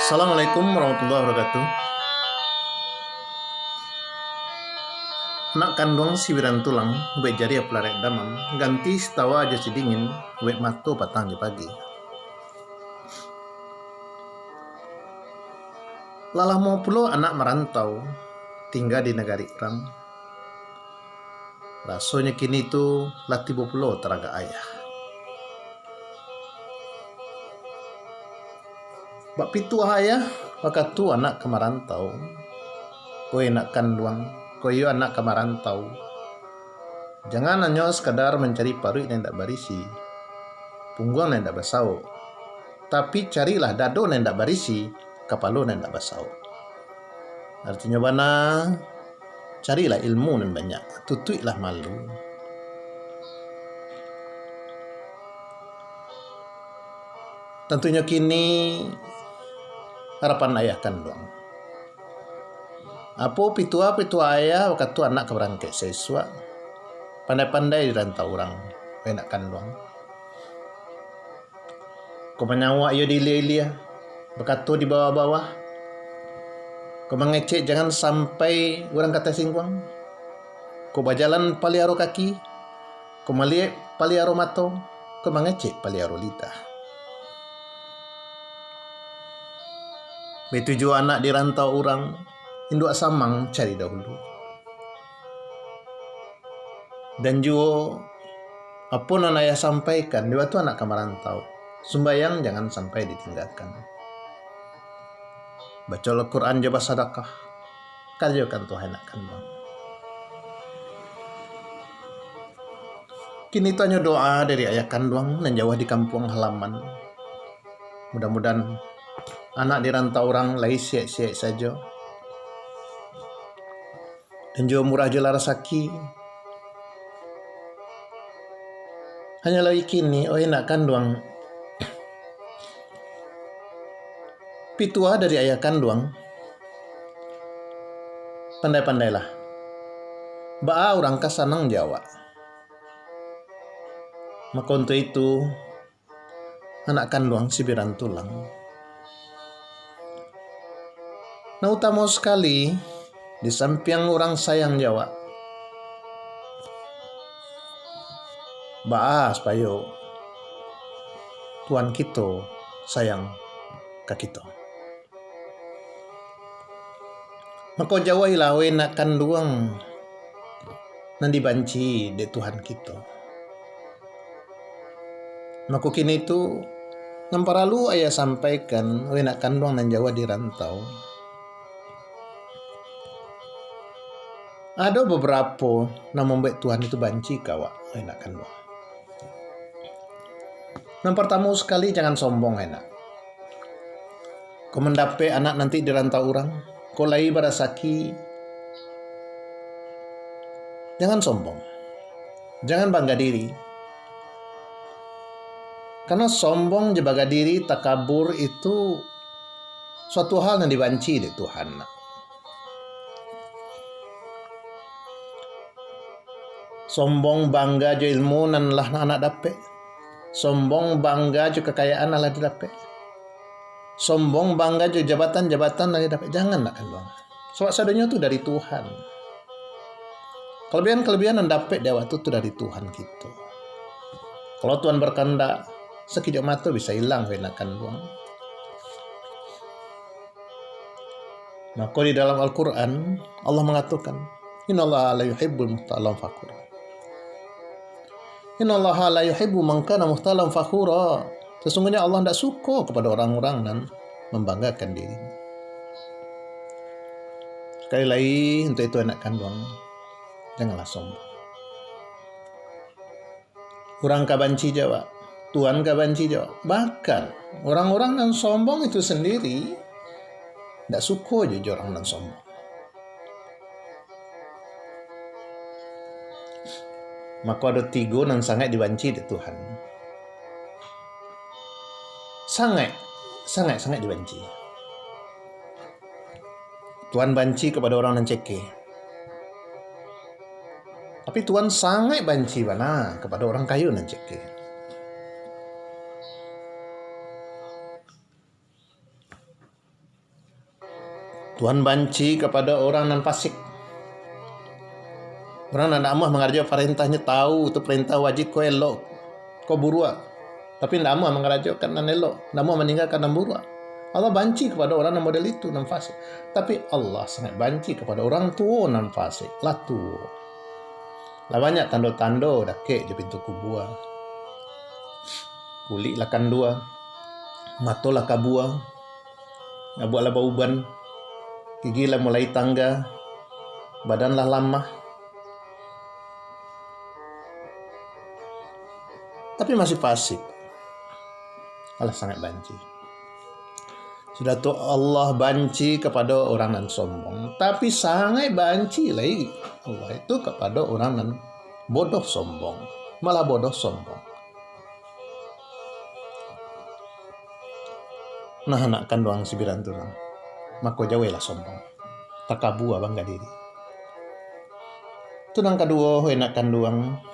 Assalamualaikum warahmatullahi wabarakatuh. Nak kandung siwiran tulang, wek jari aplarek damam, ganti setawa aja dingin, wek mato patang di pagi. Lalah mau pulo anak merantau, tinggal di negari orang. Rasanya kini tu latibo pulo teraga ayah. Bak pitu ayah, wakatu anak kemarantau, kowe nak kandung, koyo anak kemarantau. Jangan hanya sekadar mencari parut yang tak berisi, punggung yang tak basau, tapi carilah dado yang tak berisi, kapalo yang tak basau. Artinya bana, carilah ilmu yang banyak, tutuilah malu. Tentunya kini harapan ayah kandung. Apo pitua ayah waktu anak keberangkat siswa, pandai-pandai dirantau orang, enak kandung. Kau menyawa yo di lilia, berkatu di bawah-bawah. Kau mengecek jangan sampai orang kata singkwang. Kau berjalan paliaro kaki, kau melihat paliaro mato, kau mengecek paliaro lidah. Betuju anak dirantau orang, induk samang cari dahulu. Dan juga apa yang ayah sampaikan, dia tu anak kemarantau. Sembayang jangan sampai ditinggalkan. Baca Al-Quran jabah sedekah, karyakan Tuhan nak kandung. Kini tanya doa dari ayah kandung dan jauh di kampung halaman. Mudah-mudahan anak dirantau orang lai siap-siap saja. Dan juga murah jala rasaki. Hanya lagi kini, nak kandung. Pitua dari ayah kandung, pandai-pandailah. Ba'a orang kasanang Jawa. Maka untuk itu, anak kandung sibiran tulang. Nah utama sekali, di samping orang sayang Jawa, ba'a supaya Tuhan kita sayang ke kita. Maka Jawa ilawe nak kandung nan dibanci di Tuhan kita. Maka kini itu namparalu ayah sampaikan nak kandung nan Jawa dirantau. Ada beberapa yang membuat Tuhan itu banci kawak nak kandung. Yang pertama sekali jangan sombong enak. Kau mendapat anak nanti dirantau orang, kau lai barasaki. Jangan sombong. Jangan bangga diri. Karena sombong jebaga diri, takabur itu suatu hal yang dibanci di Tuhan. Sombong bangga jo ilmu nan lah anak dapat. Sombong bangga jo kekayaan lah didapat. Sombong bangga jo jabatan-jabatan lah didapat. Jangan nak kandung. Sebab sadanya itu dari Tuhan. Kelebihan-kelebihan yang dapat di waktu itu dari Tuhan kita. Kalau Tuhan berkehendak, sekejap mata bisa hilang nak kandung. Maka di dalam Al-Quran Allah mengatakan, Innallaha la yuhibbul muhtalan fakhura. Innallaha la yuhibbu man kana muhtalan fakhura. Sesungguhnya Allah tidak suka kepada orang-orang yang membanggakan diri. Sekali lagi untuk itu anak kandung, janganlah sombong. Orang kabanci Jawa, Tuhan kabanci Jawa. Bahkan orang-orang yang sombong itu sendiri tidak suka je orang yang sombong. Maka ada tiga yang sangat dibanci di Tuhan. Sangat dibanci. Tuhan banci kepada orang yang cekeh. Tapi Tuhan sangat banci mana kepada orang kayu yang cekeh. Tuhan banci kepada orang nan fasik. Orang nan amah mengarja perintahnya tahu itu perintah wajib ko elok, ko burua. Tapi ndak amah mengarajakan nan elok, ndak amah meninggalkan nan burua. Allah banci kepada orang nan model itu nan fasik. Tapi Allah sangat banci kepada orang tua nan fasik, lah tua. Lah banyak tando-tando dah kek je pintu kubua. Kulit lah kan dua, mato lah kabua, ngabuat lah bauban, gigi lah mulai tangga, badan lah lamah. Tapi masih fasik. Allah sangat banci. Sudah tu Allah banci kepada orang nan sombong. Tapi sangat banci lagi Allah itu kepada orang nan bodoh sombong. Malah bodoh sombong. Nah anak kanduang sibiran turang. Maka jauhilah sombong. Takabua bangga diri. Tunang kedua anak kanduang.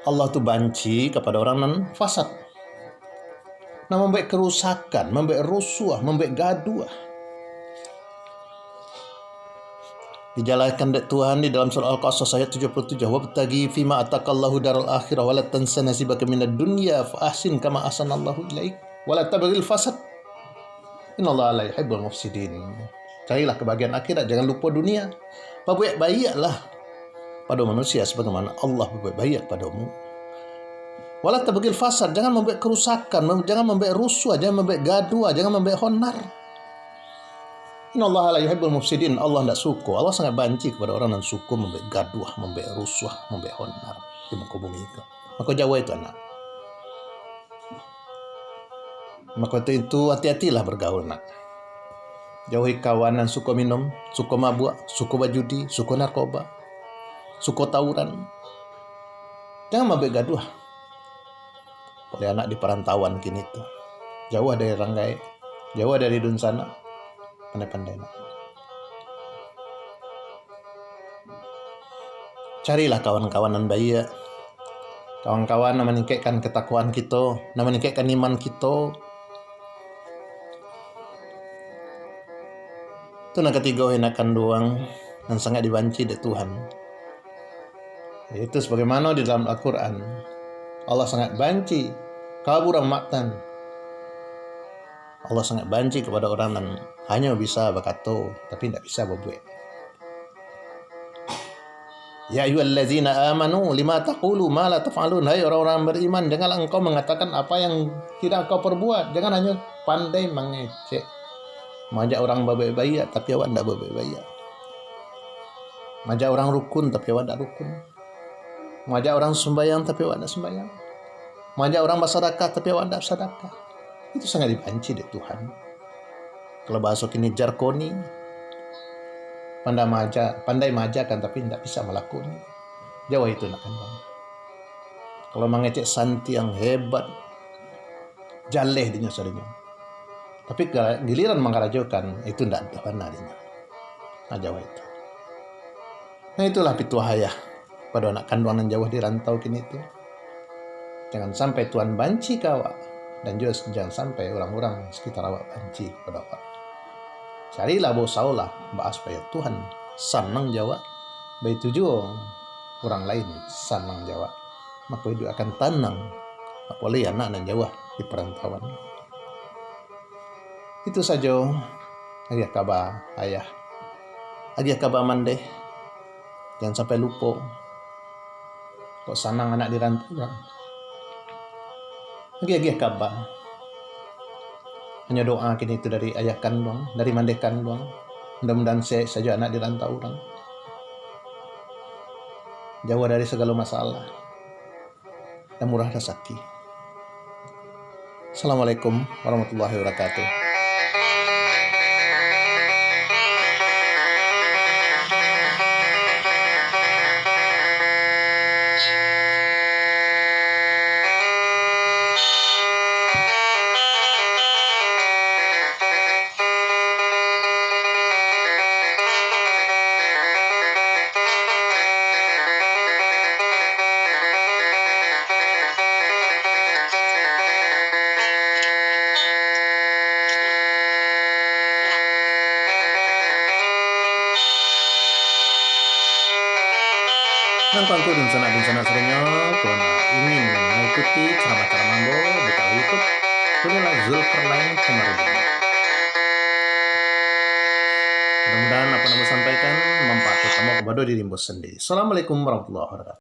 Allah tu banci kepada orang nan fasad. Nah membuat kerusakan, membuat rusuh, membuat gaduh. Dijalankan oleh Tuhan di dalam surah Al-Qasas ayat 77. Wabtagi fima atakallahu daral akhirah wa la tansa nasibaka minad dunya fa ahsin kama ahsanallahu ilaik wa la tabghil fasad. Innallaha la yuhibbul mufsidin. Carilah kebahagiaan akhirat, jangan lupa dunia. Berbuat baiklah pada manusia sebagaimana Allah berbuat baik padamu. Wala tabghil fasad, jangan membuat kerusakan, jangan membuat rusuh, jangan membuat gaduh, jangan membuat honar. Innallaha la yuhibbul mufsidin. Allah tidak suka. Allah sangat banci kepada orang yang suka membuat gaduh, membuat rusuh, membuat honar di muka bumi itu. Maka jauh itu anak. Maka itu hati-hatilah bergaul nak. Jauhi kawanan suka minum, suka mabuk, suka berjudi, suka narkoba, suka tawuran. Jangan membuat gaduh. Oleh anak di perantauan kini itu. Jauh dari ranggai, jauh dari dunsana. Pandai-pandai nak. Carilah kawan-kawanan baik. Kawan-kawan yang meningkatkan ketakwaan kita, yang meningkatkan iman kita. Itu yang ketiga enakan doang dan sangat dibanci oleh Tuhan. Itu sebagaimana di dalam Al-Quran. Allah sangat banci kaburang maktan. Allah sangat banci kepada orang yang hanya bisa berkata tapi tidak bisa berbuat. Ya ayyuhallazina amanu lima taqulu ma la taf'alun. Hai orang-orang beriman, janganlah engkau mengatakan apa yang tidak engkau perbuat. Jangan hanya pandai mengecek. Mengajak orang berbaik-baik tapi awak tidak berbaik-baik. Mengajak orang rukun tapi awak tidak rukun. Mengajak orang sembahyang tapi awak tidak sembahyang. Mengajak orang bersedekah tapi awak tidak bersedekah. Itu sangat dibanci oleh Tuhan. Kalau bahasa kini jarkoni, pandai majakan tapi tidak bisa melakoni. Jauh itu nak kandang. Kalau mengecek santi yang hebat, jaleh dinya sarinya. Tapi giliran mengarajokan itu tidak ada benar-benar. Nah jauh itu. Nah itulah pituahaya pada anak kandungan yang jauh di rantau kini itu. Jangan sampai Tuhan banci kawak. Dan juga jangan sampai orang-orang sekitar awak banci pada awak. Carilah bosaulah bahas supaya Tuhan senang jawab. Begitu juga orang lain senang jawab. Maka hidup akan tenang. Apalagi anak dan jawab di perantauan. Itu saja. Agak kabar ayah. Agak kabar mandeh. Jangan sampai lupa. Kok senang anak di rantauan. Lagi-lagi kabar. Hanya doa kini itu dari ayah kandung, dari mandeh kandung. Mudah-mudahan saya saja anak di rantau orang. Jauh dari segala masalah. Dan murah rezeki. Assalamualaikum warahmatullahi wabarakatuh. Dan pangku dan sana serenyo kalau ingin mengikuti ceramah-ceramah Mambo di YouTube, kunilah Zulkarnain Komarudin. Mudah-mudahan apa yang sampaikan manfaat utama kepada diri sendiri. Assalamualaikum warahmatullahi wabarakatuh.